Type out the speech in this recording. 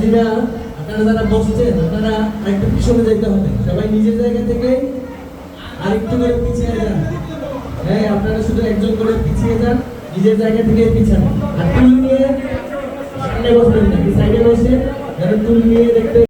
শিক্ষার্থীরা আপনারা যারা বসছেন আপনারা আরেকটু পিছনে যেতে হবে, সবাই নিজের জায়গা থেকে আরেকটু করে পিছিয়ে যান। হ্যাঁ, আপনারা শুধু একজন করে পিছিয়ে যান, নিজের জায়গা থেকে পিছান। আর টুল নিয়ে সামনে বসবেন না, সাইডে বসে যারা টুল নিয়ে দেখতে